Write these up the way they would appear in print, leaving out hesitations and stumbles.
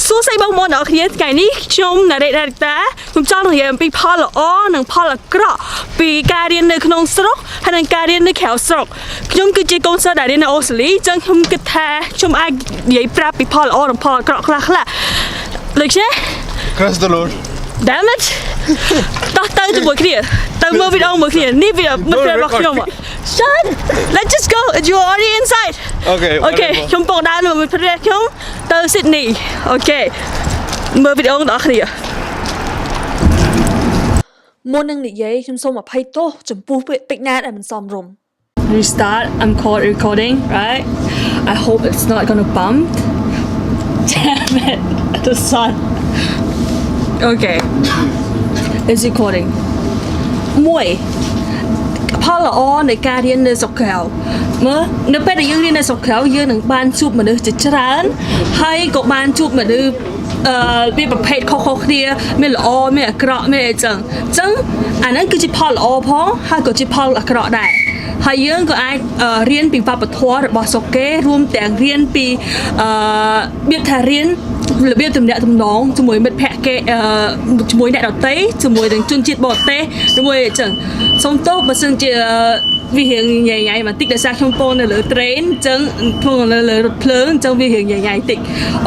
សួស្តីបងប្អូនអ្នកគ្នាថ្ងៃនេះខ្ញុំណារ៉េដាតាខ្ញុំចង់និយាយអំពីផលល្អនិងផលអាក្រក់ពីការរៀននៅក្នុងស្រុកហើយនិងការរៀននៅក្រៅស្រុកខ្ញុំគឺជាកូនសិស្សដែលរៀននៅអូស្ត្រាលីអញ្ចឹងខ្ញុំគិតថាខ្ញុំអាចនិយាយប្រាប់ពីផលល្អនិងផលអាក្រក់ខ្លះដូចជា Praise the Lord. Damn it តោះទៅជាមួយគ្នាទៅមើលវីដេអូមួយគ្នានេះវីដេអូមិនប្រាប់របស់ខ្ញុំ Shut Let's just go you already inside Okay ខ្ញុំពងដើរនៅមួយប្រទេសខ្ញុំទៅ Sydney អូខេមើលវីដេអូបងប្អូនគ្នាមុននឹងនិយាយខ្ញុំសូមអភ័យទោសចំពោះពេចណាដែលមិនសមរម្យ Restart I'm caught recording right I hope it's not gonna bump Damn it the sun Okay It's recording 1ផលល្អនៃការរៀននៅស្រុកក្រៅមើលនៅពេលដែលយើងរៀននៅស្រុកក្រៅយើងនឹងបានជួបមនុស្សជាច្រើនហើយក៏បានជួបមនុស្សវាប្រភេទខុសៗគ្នាមានល្អមានអាក្រក់មានអីចឹងអាហ្នឹងគឺជាផលល្អផងហើយក៏ជាផលអាក្រក់ដែរហើយយើងក៏អាចរៀនពីវប្បធម៌របស់ស្រុកគេរួមទាំងរៀនពីរបៀបថារៀនរបៀបទំនាក់ទំនងជាមួយមិត្តភ័ក្តិគេជាមួយអ្នកដទៃជាមួយនឹងជនជាតិបរទេសជាមួយអញ្ចឹងសូមទោសបើសិនជាវារៀងញ៉ៃបន្តិចដោយសារខ្ញុំពងនៅលើ train អញ្ចឹងពងនៅលើរថភ្លើងអញ្ចឹងវារៀងញ៉ៃតិច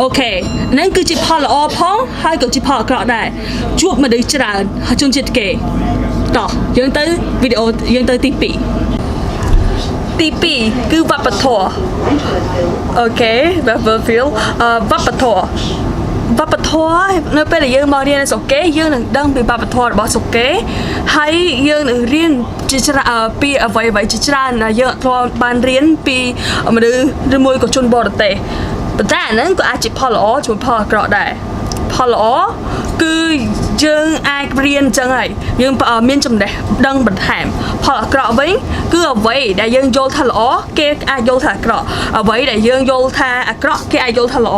អូខេហ្នឹងគឺជាផលល្អផងហើយក៏ជាផលអាក្រក់ដែរជួបមនុស្សច្រើនហើយជនជាតិគេតោះយើងទៅវីដេអូយើងទៅទី2ទី2គឺវប្បធម៌អូខេ Beverfield វប្បធម៌នៅពេលដែលយើងមករៀននៅស្រុកគេយើងនឹងដឹងពីវប្បធម៌របស់ស្រុកគេហើយយើងនឹងរៀនជាច្រើនពីអ្វីៗជាច្រើនដែលយើងធ្លាប់បានរៀនពីមនុស្សឬមួយក៏ជនបរទេសប៉ុន្តែអាហ្នឹងក៏អាចជាផលល្អជាមួយផលអាក្រក់ដែរផលល្អគឺយើងអាចរៀនអញ្ចឹងហើយយើងមានចំណេះដឹងបន្ថែមផលអាក្រក់វិញគឺអ្វីដែលយើងយល់ថាល្អគេអាចយល់ថាអាក្រក់អ្វីដែលយើងយល់ថាអាក្រក់គេអាចយល់ថាល្អ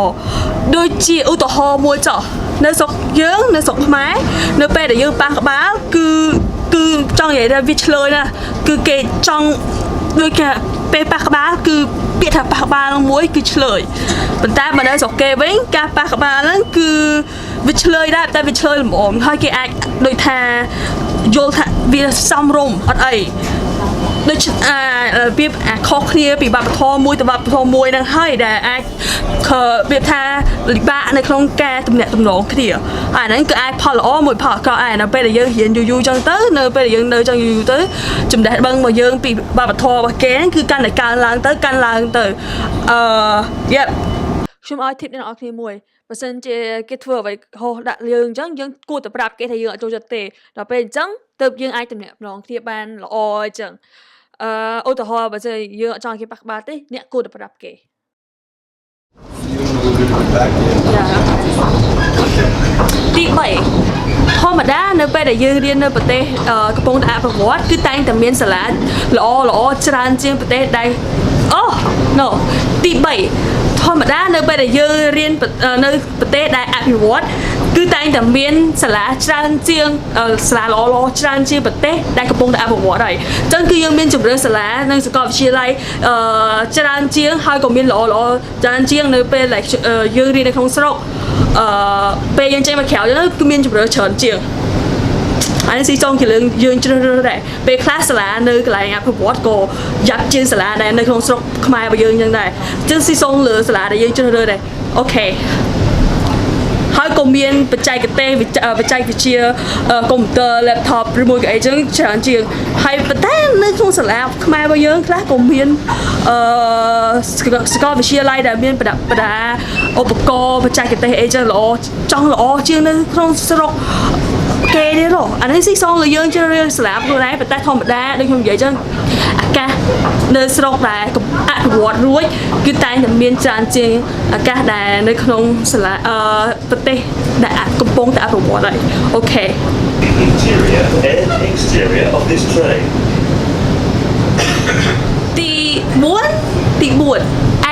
ដូចជាឧទាហរណ៍មួយចុះនៅស្រុកយើងនៅស្រុកខ្មែរនៅពេលដែលយើងប៉ះក្បាលគឺចង់និយាយថាវាឆ្លើយណាគឺគេចង់ដូចគេពេលប៉ះក្បាលគឺពាក្យថាប៉ះក្បាលមួយគឺឆ្លើយប៉ុន្តែបើនៅស្រុកគេវិញការប៉ះក្បាលហ្នឹងគឺវាឆ្លើយដែរតែវាឆ្លើយល្មមហើយគេអាចដូចថាយល់ថាវាសមរម្យអត់អីដូចវាខុសគ្នាពីវប្បធម៌មួយទៅវប្បធម៌មួយហ្នឹងហើយដែលអាចវាថាលិបាកនៅក្នុងការទំនាក់ទំនងគ្នាអាហ្នឹងគឺអាចផលល្អមួយផលអាក្រក់ឯនៅពេលដែលយើងរៀនយូរចឹងទៅនៅពេលដែលយើងនៅចឹងយូរទៅចំណេះដឹងរបស់យើងពីវប្បធម៌របស់គេគឺកាន់តែកើនឡើងទៅyep ខ្ញុំឲ្យ tip អ្នកនរគ្នាមួយបើសិនជាគេធ្វើអ្វីហោះដាក់យើងអញ្ចឹងយើងគួរតែប្រាប់គេថាយើងអត់ចូលចិត្តទេដល់ពេលអញ្ចឹងទើបយើងអាចទំនាក់ទំនងគ្នាបានល្អអញ្ចឹងឧទាហរណ៍បើសិនយើងអត់ចង់គេប៉ះក្បាលទេអ្នកគួរតែប្រាប់គេទី3ធម្មតានៅពេលដែលយើងរៀននៅប្រទេសកំពុងតែអភិវឌ្ឍគឺតែងតែមានសាលាល្អច្រើនជាងប្រទេសដែលno ទី3ធម្មតានៅពេលដែលយើងរៀននៅប្រទេសដែលអភិវឌ្ឍគឺតែងតែមានសាលាច្រើនជាងសាលាល្អច្រើនជាងប្រទេសដែលកំពុងតែអភិវឌ្ឍហើយអញ្ចឹងគឺយើងមានជម្រើសសាលានិងសាកលវិទ្យាល័យច្រើនជាងហើយក៏មានល្អច្រើនជាងនៅពេលដែលយើងរៀននៅក្នុងស្រុកពេលយើងចេញមកក្រៅហ្នឹងគឺមានជម្រើសច្រើនជាងអានេះស៊ីសងជាយើងជ្រើសរើសដែរពេលខ្លះសាលានៅកន្លែងអភិវឌ្ឍក៏យ៉ាប់ជាងសាលាដែលនៅក្នុងស្រុកខ្មែររបស់យើងអញ្ចឹងដែរអញ្ចឹងស៊ីសងលើសាលាដែលយើងជ្រើសរើសដែរអូខេហើយក៏មានបច្ចេកទេសបច្ចេកវិទ្យាកុំព្យូទ័រ laptop ឬមួយក៏អីចឹងច្រើនជាងហើយប៉ុន្តែនៅក្នុងសាលាខ្មែររបស់យើងខ្លះក៏មានសាកលវិទ្យាល័យដែលមានប្រដាប់ប្រដាឧបករណ៍បច្ចេកទេសអីចឹងល្អជាងនៅក្នុងស្រុកគេទេអានេះស៊ីសងលើយើងជ្រើសរើសសាលាខ្លួនឯងប៉ុន្តែធម្មតាដូចខ្ញុំនិយាយចឹងអាកាសនៅស្រុកដែលអភិវឌ្ឍរួចគឺតែងតែមានច្រើនជាងអាកាសដែលនៅក្នុងសាលាប្រទេសដែលកំពុងតែអភិវឌ្ឍហើយអូខេ Interior and exterior of this train ទី4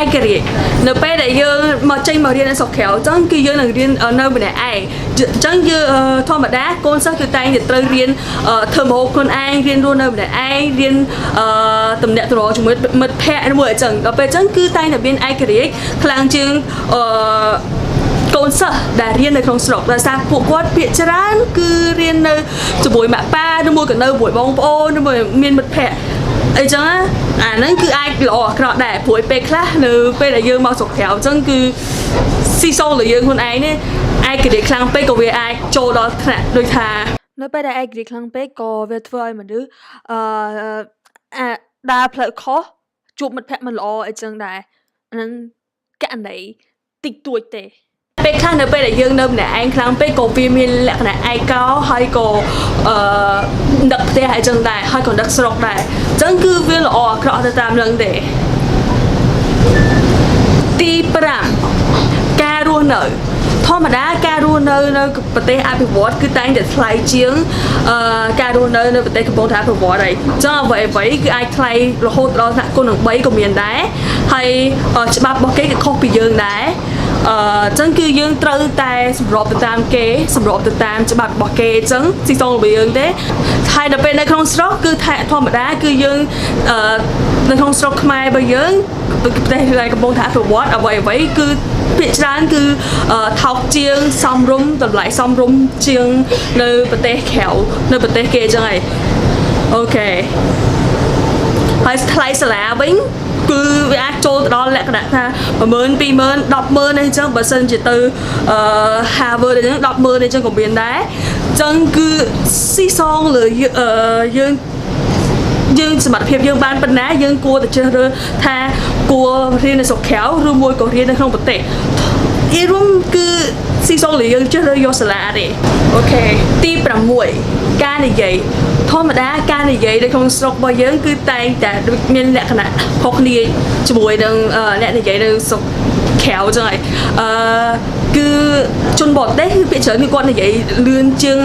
ឯករាជ្យនៅពេលដែលយើងមកចេញមករៀននៅស្រុកក្រៅអញ្ចឹងគឺយើងនឹងរៀននៅម្នាក់ឯងអញ្ចឹងយើងធម្មតាកូនសិស្សគឺតែងតែត្រូវរៀនធ្វើម្ហូបខ្លួនឯងរៀនរស់នៅម្នាក់ឯងរៀនទំនាក់ទំនងជាមួយមិត្តភ័ក្តិមួយអញ្ចឹងដល់ពេលអញ្ចឹងគឺតែងតែមានឯករាជ្យខ្លាំងជាងកូ នសិស្សដែលរៀននៅក្នុងស្រុកដោយសារពួកគាត់ភាគច្រើនគឺរៀននៅជាមួយម៉ាក់ប៉ាឬមួយក៏នៅជាមួយបងប្អូនឬមួយមានមិត្តភ័ក្តិអីចឹងណាអាហ្នឹងគឺអាចល្អអាក្រក់ដែរព្រោះពេលខ្លះនៅពេលដែលយើងមកស្រុកក្រៅអញ្ចឹងគឺស៊ីសូលលើយើងខ្លួនឯងនេះឯករាជ្យខ្លាំងពេកក៏វាអាចចូលដល់ថ្នាក់ដូចថានៅពេលដែលឯករាជ្យខ្លាំងពេកក៏វាធ្វើឲ្យមនុស្សដើរផ្លូវខុសជួបមិត្តភ័ក្តិមិនល្អអីចឹងដែរហ្នឹងករណីតិចតួចទេពេលខ្លះនៅពេលដែលយើងនៅម្នាក់ឯងខ្លាំងពេកក៏វាមានលក្ខណៈឯកោហើយក៏ដឹកផ្ទះអីចឹងដែរហើយក៏ដឹកស្រុកដែរអញ្ចឹងគឺវាល្អអាក្រក់ទៅតាមនឹងទេទី5ការរស់នៅធម្មតាការរស់នៅប្រទេសអភិវឌ្ឍគឺតែងតែថ្លៃជាងការរស់នៅប្រទេសកំពុងតែអភិវឌ្ឍហើយអញ្ចឹងអ្វីគឺអាចថ្លៃរហូតដល់ថ្នាក់គុណនឹង3ក៏មានដែរហើយច្បាប់របស់គេក៏ខុសពីយើងដែរអញ្ចឹងគឺយើងត្រូវតែសម្របទៅតាមគេសម្របទៅតាមច្បាប់របស់គេអញ្ចឹងស៊ីសងរបស់យើងទេហើយដល់ពេលនៅក្នុងស្រុកគឺធម្មតាគឺយើងនៅក្នុងស្រុកខ្មែររបស់យើងប្រទេសដែលកំពុងតែអភិវឌ្ឍអ្វីគឺភាគច្រើនគឺថោកជាងសមរម្យតម្លៃសមរម្យជាងនៅប្រទេសក្រៅនៅប្រទេសគេអញ្ចឹងហើយអូខេហើយថ្លៃសាលាវិញគឺវាអាចចូលទៅដល់លក្ខណៈថា10000 20000 100000អីចឹងបើសិនជាទៅHarvard អីចឹង100000អីចឹងក៏មានដែរអញ្ចឹងគឺស៊ីសងលើយើងសមត្ថភាពយើងបានប៉ុណ្ណាយើងគួរតែជ្រើសរើសថាគួររៀននៅស្រុកក្រៅឬមួយក៏រៀននៅក្នុងប្រទេសរួមគឺស៊ីសងលើយើងជ្រើសរើសយកសាលាទេអូខេទី6ការនិយាយធម្មតាការនិយាយនៅក្នុងស្រុករបស់យើងគឺតែងតែមានលក្ខណៈខុសគ្នាជាមួយនឹងអ្នកនិយាយនៅស្រុកក្រៅចឹងហើយគឺជនបរទេសគឺភាគច្រើនគឺគាត់និយាយលឿនជាង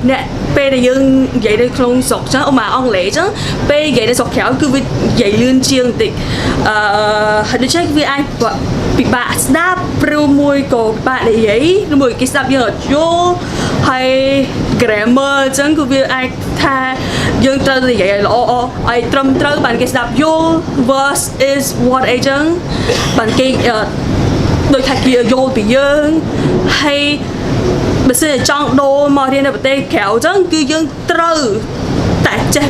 អ្នកពេលដែលយើងនិយាយនៅក្នុងស្រុកចឹងឧមាអង់គ្លេសចឹងពេលនិយាយនៅស្រុកក្រៅគឺវានិយាយលឿនជាងបន្តិចហើយដូច្នេះវាអាចពិបាកស្ដាប់ឬមួយក៏ពិបាកនិយាយឬមួយគេស្ដាប់យើងអត់យល់ហើយ grammar អញ្ចឹងគឺវាអាចថាយើងត្រូវនិយាយឲ្យល្អឲ្យត្រឹមត្រូវបានគេស្ដាប់យល់ verse is what អីចឹងបានគេដូចថាគេយល់ពីយើងហើយបើសិនចង់ដូរមករៀននៅប្រទេសក្រៅអញ្ចឹងគឺយើងត្រូវតែចេះ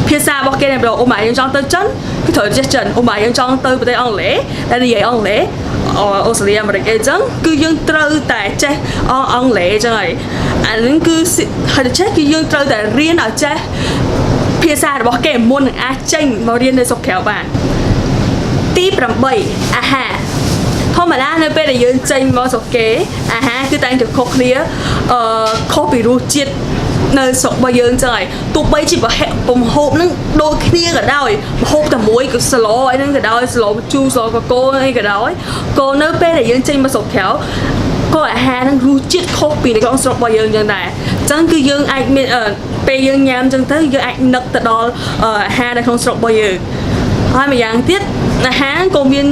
ភាសារបស់គេតែម្ដងអូម៉ាយើងចង់ទៅចិនគឺត្រូវចេះចិនអូម៉ាយើងចង់ទៅប្រទេសអង់គ្លេសដែលនិយាយអង់គ្លេសអូស្ត្រាលីអាមេរិកអីចឹងគឺយើងត្រូវតែចេះអង់គ្លេសចឹងហើយអានឹងគឺហើយតែចេះគឺយើងត្រូវតែរៀនឲ្យចេះភាសារបស់គេមុននឹងអាចចេញមករៀននៅស្រុកក្រៅបានទី8អាហារធម្មតានៅពេលដែលយើងចេញមកស្រុកគេអាហារគឺតែងតែខុសគ្នាខុសពីរសជាតិនៅស្រុករបស់យើងចឹងហើយទោះបីជាបំហូបនឹងដូចគ្នាក៏ដោយម្ហូបតែមួយគឺស្លអីហ្នឹងក៏ដោយស្លជូរស្លកកូរអីក៏ដោយក៏នៅពេលដែលយើងចេញមកស្រុកក្រៅក៏អាហារនឹងរសជាតិខុសពីនៅក្នុងស្រុករបស់យើងចឹងដែរអញ្ចឹងគឺយើងអាចមានពេលយើងញ៉ាំចឹងទៅយើងអាចនឹកទៅដល់អាហារនៅក្នុងស្រុករបស់យើងហើយម្យ៉ាងទៀតអាហារក៏មាន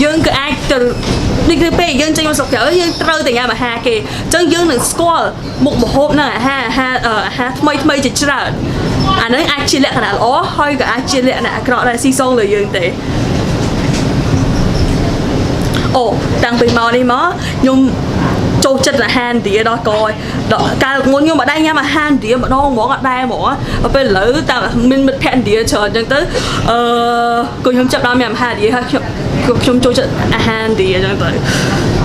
យើងក៏អាចទៅនេះគឺពេលយើងចេញមកស្រុកក្រៅយើងត្រូវតែញ៉ាំអាហារគេអញ្ចឹងយើងនឹងស្គាល់មុខម្ហូបនិងអាហារថ្មីជាច្រើនអានឹងអាចជាលក្ខណៈល្អហើយក៏អាចជាលក្ខណៈអាក្រក់ដែរស៊ីសងលើយើងទេអូតាំងពីមកនេះមកខ្ញុំចូលចិត្តអាហារឥណ្ឌាដល់កកាលមុនខ្ញុំអត់ដែរញ៉ាំអាហារឥណ្ឌាម្ដងហ្មងអត់ដែរហ្មងពេលឥឡូវតាមមានមិត្តភក្តិឥណ្ឌាច្រើនអញ្ចឹងទៅក៏ខ្ញុំចាប់ដល់ញ៉ាំអាហារឥណ្ឌាហើយខ្ញុំចូលចិត្តអាហារឥណ្ឌាអញ្ចឹងទៅ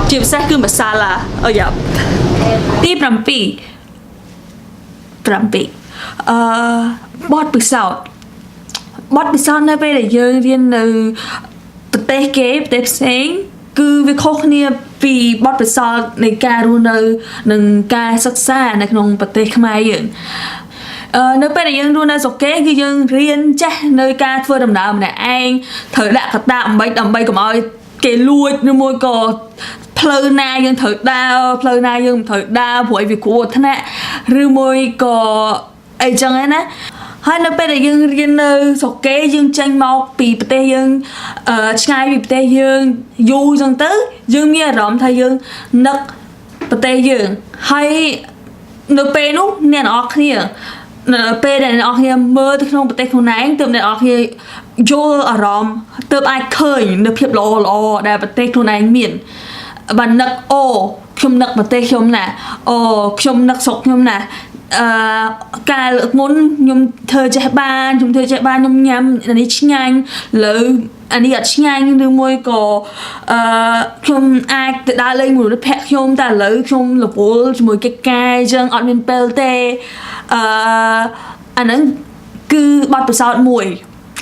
ជាពិសេសគឺម្សាឡាយ៉ាទី7បទពិសោធន៍នៅពេលដែលយើងរៀននៅប្រទេសគេប្រទេសផ្សេងគឺវាខុសគ្នាពីបទពិសោធន៍នៃការរស់នៅនិងការសិក្សានៅក្នុងប្រទេសខ្មែរយើងនៅពេលដែលយើងរស់នៅស្រុកគេគឺយើងរៀនចេះនៅការធ្វើដំណើរម្នាក់ឯងត្រូវដាក់កតាដើម្បីកុំឲ្យគេលួចឬមួយក៏ផ្លូវណាយើងត្រូវដើរផ្លូវណាយើងមិនត្រូវដើរព្រោះវាគ្រោះថ្នាក់ឬមួយក៏អីចឹងណាហើយនៅពេលដែលយើងរៀននៅស្រុកគេយើងចេញមកពីប្រទេសយើងឆ្ងាយពីប្រទេសយើងយូរចឹងទៅយើងមានអារម្មណ៍ថាយើងនឹកប្រទេសយើងហើយនៅពេលនោះអ្នកនរគ្នានៅពេលដែលអ្នកនរគ្នាមើលទៅក្នុងប្រទេសខ្លួនឯងទើបអ្នកនរគ្នា យល់អារម្មណ៍ទើបអាចឃើញនៅភាពល្អដែលប្រទេសខ្លួនឯងមានបាននឹកអូខ្ញុំនឹកប្រទេសខ្ញុំណាអូខ្ញុំនឹកស្រុកខ្ញុំណាកាលមុនខ្ញុំធ្វើចេះបានខ្ញុំញ៉ាំអានេះឆ្ងាញ់លើអានេះអត់ឆ្ងាញ់ឬមួយក៏ខ្ញុំអាចទៅដើរលេងមួយមិត្តភក្តិខ្ញុំតែឥឡូវខ្ញុំរវល់ជាមួយកិច្ចការអញ្ចឹងអត់មានពេលទេអាហ្នឹងគឺបទពិសោធន៍មួយ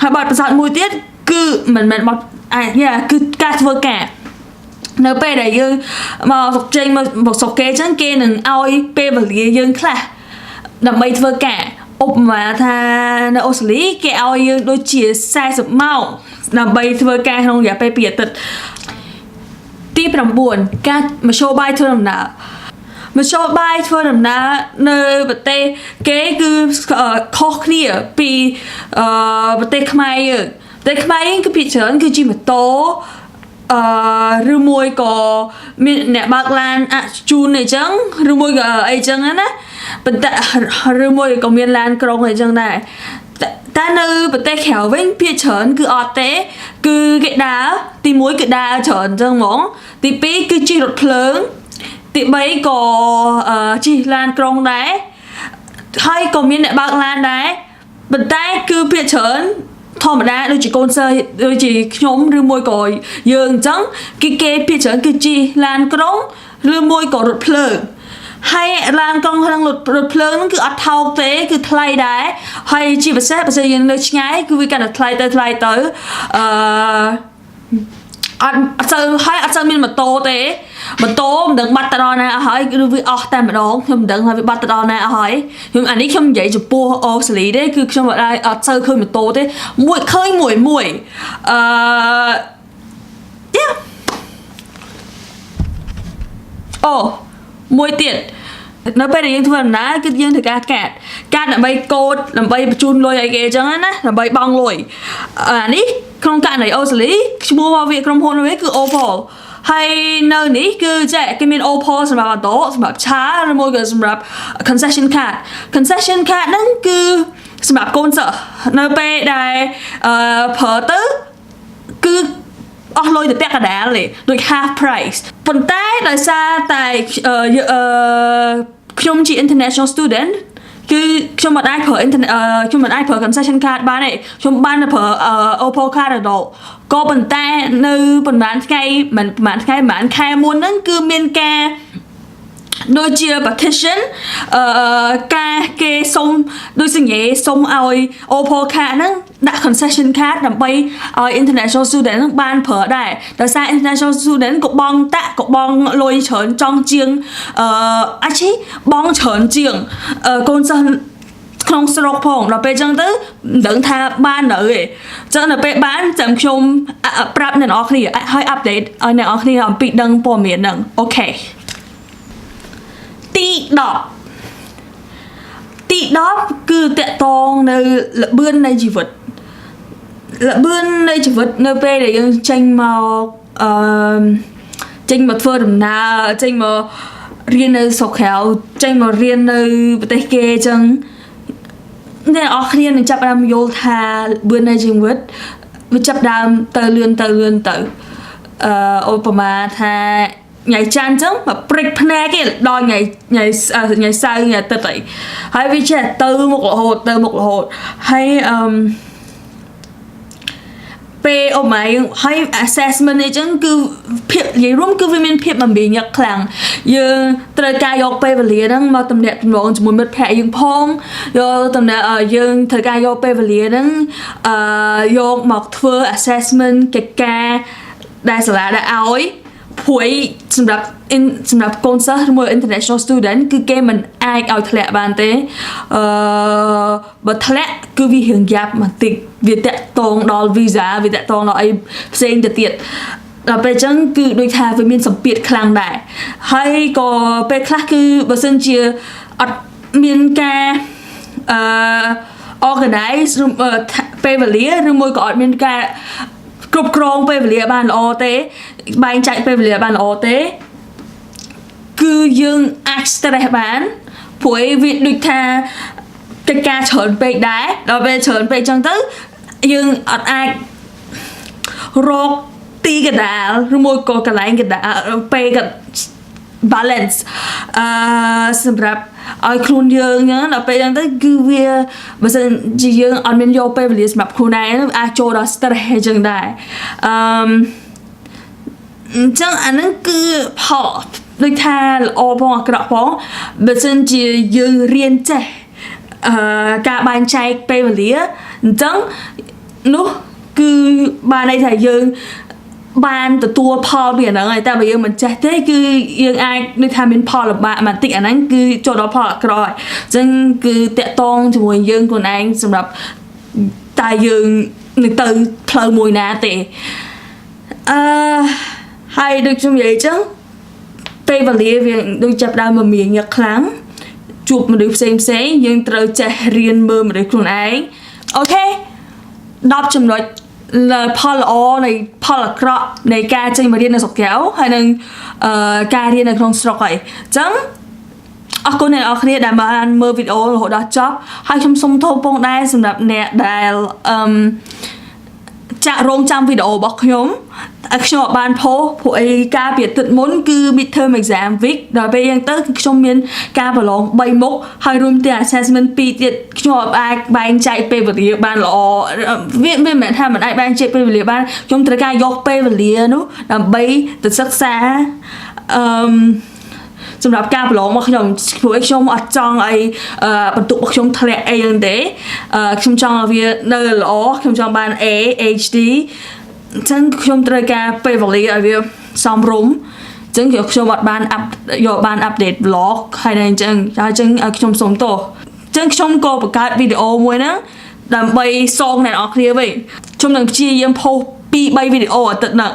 ហើយបទពិសោធន៍មួយទៀតគឺមិនមែនបទគឺការធ្វើការនៅពេលដែលយើងមកស្រុកចេញមកស្រុកគេអញ្ចឹងគេនឹងឲ្យពេលវេលាយើងខ្លះដើម្បីធ្វើការឧបមាថានៅអូស្ត្រាលីគេឲ្យយើងដូចជា40ម៉ោងដើម្បីធ្វើការក្នុងរយៈពេល2អាទិត្យទី9ការមធ្យោបាយធ្វើដំណើរមធ្យោបាយធ្វើដំណើរនៅប្រទេសគេគឺខុសគ្នាពីប្រទេសខ្មែរយើងប្រទេសខ្មែរយើងគឺភាគច្រើនគឺជិះម៉ូតូឬមួយក៏មានអ្នកបើកឡានជូនអីចឹងឬមួយក៏អីចឹងណាប៉ុន្តែឬមួយក៏មានឡានក្រុងអីចឹងដែរតែនៅប្រទេសក្រៅវិញភាគច្រើនគឺអត់ទេគឺគេដើរទី1គឺដើរច្រើនចឹងហ្មងទី2គឺជិះរថភ្លើងទី3ក៏ជិះឡានក្រុងដែរហើយក៏មានអ្នកបើកឡានដែរប៉ុន្តែគឺភាគច្រើនធម្មតាដូចជាកូនសិស្សដូចជាខ្ញុំឬមួយក៏យើងអញ្ចឹងគេភាគច្រើនគឺជិះឡានក្រុងឬមួយក៏រថភ្លើងហើយឡានក្រុងក្នុងរថភ្លើងហ្នឹងគឺអត់ថោកទេគឺថ្លៃដែរហើយជាពិសេសបើយើងនៅឆ្ងាយគឺវាកាន់តែថ្លៃទៅអត់សូវមានម៉ូតូទេម៉ូតូមិនដឹងបាត់ទៅដល់ណាហើយឬវាអស់តែម្ដងខ្ញុំមិនដឹងថាវាបាត់ទៅដល់ណាហើយខ្ញុំអានេះខ្ញុំនិយាយចំពោះអូស្ត្រាលីទេគឺខ្ញុំអត់សូវឃើញម៉ូតូទេឃើញមួយមួយទៀតនៅពេលដែលយើងធ្វើដំណើរគឺយើងត្រូវការកាតដើម្បីកូដដើម្បីបញ្ជូនលុយឲ្យគេអញ្ចឹងណាដើម្បីបង់លុយអានេះក្នុងករណីអូស្ត្រាលីឈ្មោះរបស់វាក្រុមហ៊ុនវាគឺ Opal ហើយនៅនេះគឺគេមាន Opal សម្រាប់ adult សម្រាប់ឆាឬមួយក៏សម្រាប់ concession card ហ្នឹងគឺសម្រាប់កូនសិស្សនៅពេលដែលប្រើទៅគឺអស់លុយទៅពាក់កណ្ដាលទេដូច half price ប៉ុន្តែដោយសារតែខ្ញុំជា international student គឺខ្ញុំមិនអាចប្រើ concession card បានទេខ្ញុំបានប្រើ Opal card adult ក៏ប៉ុន្តែនៅប្រហែលខែមុនហ្នឹងគឺមានការដូចជា vacation ការគេសុំដូចសញ្ញេសុំឲ្យ Opal card ហ្នឹងដាក់ concession card ដើម្បីឲ្យ international student ហ្នឹងបានប្រើដែរដោយសារ international student ក៏បងលុយច្រើនចង់ជាងបងច្រើនជាងកូនសិស្សក្នុងស្រុកផងដល់ពេលអញ្ចឹងទៅមិនដឹងថាបាននៅទេអញ្ចឹងនៅពេលបានចាំខ្ញុំប្រាប់អ្នកនរគ្នាឲ្យ update ឲ្យអ្នកនរគ្នាអំពីដឹងព័ត៌មានហ្នឹងអូខេទី10គឺតកតងនៅល្បឿននៃជីវិតនៅពេលដែលយើងចេញមកធ្វើដំណើរចេញមករៀននៅស្រុកក្រៅចេញមករៀននៅប្រទេសគេអញ្ចឹងអ្នកនរគ្នានឹងចាប់ផ្ដើមយល់ថាល្បឿននៃជីវិតវាចាប់ផ្ដើមទៅលឿនទៅឧបមាថាថ្ងៃច័ន្ទអញ្ចឹងមកព្រិចភ្នែកគេដល់ថ្ងៃសៅរ៍ថ្ងៃអាទិត្យហើយវាចេះទៅមុខរហូតហើយពេលអូម៉ៃហើយ assessment អីចឹងគឺភាពនិយាយរួមគឺវាមានភាពមមាញឹកខ្លាំងយើងត្រូវការយកពេលវេលាហ្នឹងមកទំនាក់ទំនងជាមួយមិត្តភក្តិយើងផងយើងត្រូវការយកពេលវេលាហ្នឹងយកមកធ្វើ assessment កិច្ចការដែលសាលាដាក់ឲ្យព្រួយសម្រាប់កូនសិស្សឬមួយ international student គឺគេមិនអាចឲ្យធ្លាក់បានទេបើធ្លាក់គឺវារៀងយ៉ាប់បន្តិចវាតាក់ទងដល់ visa វាតាក់ទងដល់អីផ្សេងទៅទៀតដល់ពេលអញ្ចឹងគឺដូចថាវាមានសម្ពាធខ្លាំងដែរហើយក៏ពេលខ្លះគឺបើសិនជាអត់មានការ organize ពេលវេលាឬមួយក៏អត់មានការគ្រប់គ្រងពេលវេលាបានល្អទេបែងចែកពេលវេលាបានល្អទេគឺយើងអាច stress បានព្រោះវាដូចថាកិច្ចការច្រើនពេកដែរដល់ពេលច្រើនពេកអញ្ចឹងទៅ យើងអត់អាចរកទីកដាលឬមួយកន្លែងកដាលពេលក៏ balance សម្រាប់ឲ្យខ្លួនយើងហ្នឹងដល់ពេលហ្នឹងទៅគឺវាបើសិនជាយើងអត់មានយកពេលវេលាសម្រាប់ខ្លួនឯងអាចចូលដល់ stress អញ្ចឹងដែរអញ្ចឹងអាហ្នឹងគឺផលដូចថាល្អផងអាក្រក់ផងបើសិនជាយើងរៀនចេះការបែងចែកពេលវេលាអញ្ចឹងនោះគឺបានន័យថាយើងបានទទួលផលពីអាហ្នឹងហើយតែបើយើងមិនចេះទេគឺយើងអាចដូចថាមានផលលំបាកបន្តិចអាហ្នឹងគឺចូលដល់ផលអាក្រក់ហើយអញ្ចឹងគឺតាក់ទងជាមួយយើងខ្លួនឯងសម្រាប់តែយើងនឹងទៅផ្លូវមួយណាទេហើយដូចខ្ញុំនិយាយអញ្ចឹងពេលវេលាវាដូចចាប់ដើមមមាញឹកខ្លាំងជួបមនុស្សផ្សេងយើងត្រូវចេះរៀនមើលមនុស្សខ្លួនឯងអូខេ10ចំណុចផលល្អនៃផលអាក្រក់នៃការចេញមករៀននៅស្រុកក្រៅហើយនឹងការរៀននៅក្នុងស្រុកហើយអញ្ចឹងអរគុណអ្នកនរគ្នាដែលបានមើលវីដេអូរហូតដល់ចប់ហើយខ្ញុំសូមទោសពងដែរសម្រាប់អ្នកដែលចាក់រងចាំវីដេអូរបស់ខ្ញុំអត់បានផុសព្រោះអីការពីទឹកមុនគឺ midterm exam week ដល់ពេលយ៉ាងទៅគឺខ្ញុំមានការប្រឡង3មុខហើយរួមទាំង assessment 2ទៀតខ្ញុំអាចបែងចែកពេលវេលាបានល្អវាមិនមែនថាមិនអាចបែងចែកពេលវេលាបានខ្ញុំត្រូវការយកពេលវេលានោះដើម្បីទៅសិក្សាសម្រាប់ការប្រឡងរបស់ខ្ញុំព្រោះខ្ញុំអត់ចង់ឲ្យបន្ទុករបស់ខ្ញុំធ្លាក់អីហ្នឹងទេខ្ញុំចង់ឲ្យវានៅល្អខ្ញុំចង់បាន A HD អញ្ចឹងខ្ញុំត្រូវការពេលវេលាឲ្យវាសមរម្យអញ្ចឹងខ្ញុំអត់បានអាប់ដេត vlog ហើយអញ្ចឹងឲ្យខ្ញុំសូមទោសអញ្ចឹងខ្ញុំក៏បង្កើតវីដេអូមួយហ្នឹងដើម្បីសងអ្នកនរគ្នាវិញខ្ញុំនឹងព្យាយាមផុស 2-3 វីដេអូអាទិត្យហ្នឹង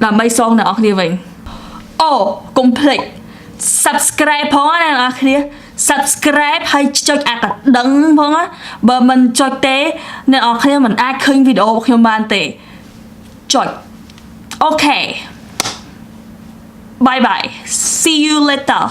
ដើម្បីសងអ្នកនរគ្នាវិញអូកុំភ្លេចsubscribe ផងណាអ្នកនរគ្នា subscribe ហើយចុចអាកណ្ដឹងផងណាបើមិនចុចទេអ្នកនរគ្នាមិនអាចឃើញវីដេអូរបស់ខ្ញុំបានទេចុចអូខេ bye bye see you later